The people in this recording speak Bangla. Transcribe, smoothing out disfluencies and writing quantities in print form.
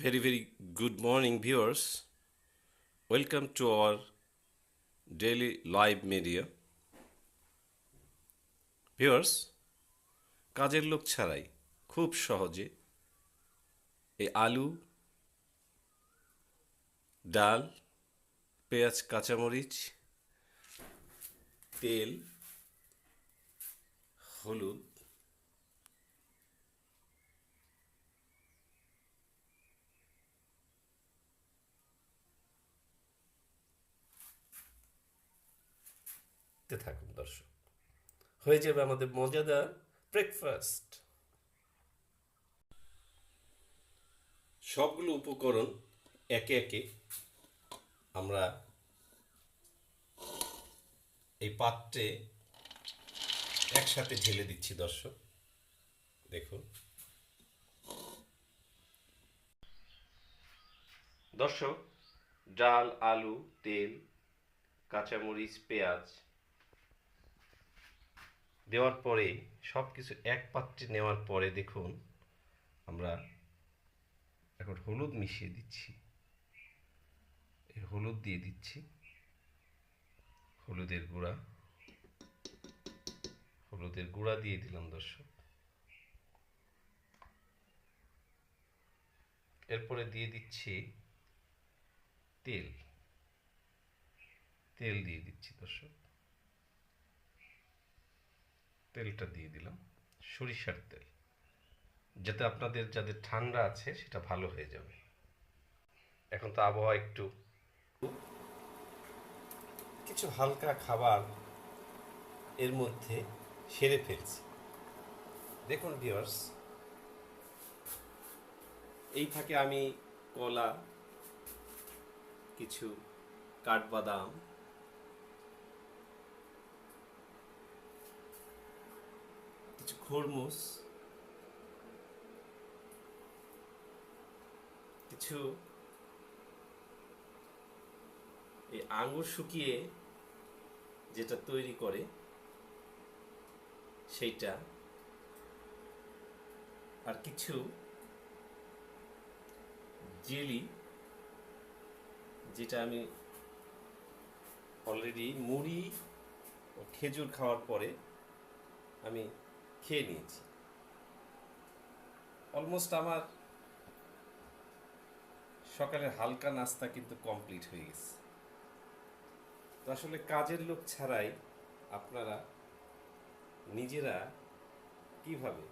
Very good morning, viewers. Welcome to our daily live media. Viewers, কাজের লোক ছাড়াই খুব সহজে এই আলু, ডাল, পেঁয়াজ, কাঁচামরিচ, তেল, হলুদ, থাকুন দর্শক, হয়ে যাবে আমাদের মজাদার ব্রেকফাস্ট। সবগুলো উপকরণ একে একে আমরা এই পাত্রে একসাথে ঢেলে দিচ্ছি দর্শক। দেখুন দর্শক, ডাল, আলু, তেল, কাঁচামরিচ, পেঁয়াজ দেওয়ার পরে সব কিছু এক পাত্রে নেওয়ার পরে দেখুন আমরা এখন হলুদ মিশিয়ে দিচ্ছি। এই হলুদ দিয়ে দিচ্ছি, হলুদের গুঁড়া দিয়ে দিলাম দর্শক। এরপরে দিয়ে দিচ্ছি তেল দিয়ে দিচ্ছি দর্শক। তেলটা দিয়ে দিলাম সরিষার তেল, যাতে আপনাদের যাদের ঠান্ডা আছে সেটা ভালো হয়ে যাবে। এখন তো আবহাওয়া একটু কিছু হালকা খাবার এর মধ্যে সেরে ফেলছি। দেখুন ভিউয়ার্স, এই ফাঁকে আমি কলা, কিছু কাঠবাদাম, কিছু খরমুজ, কিছু এই আঙুর শুকিয়ে যেটা তৈরি করে সেইটা, আর কিছু জেলি, যেটা আমি অলরেডি মুড়ি ও খেজুর খাওয়ার পরে আমি খেয়ে নিয়েছি। অলমোস্ট আমার সকালের হালকা নাস্তা কিন্তু কমপ্লিট হয়ে গেছে। তো আসলে কাজের লোক ছাড়াই আপনারা নিজেরা কিভাবে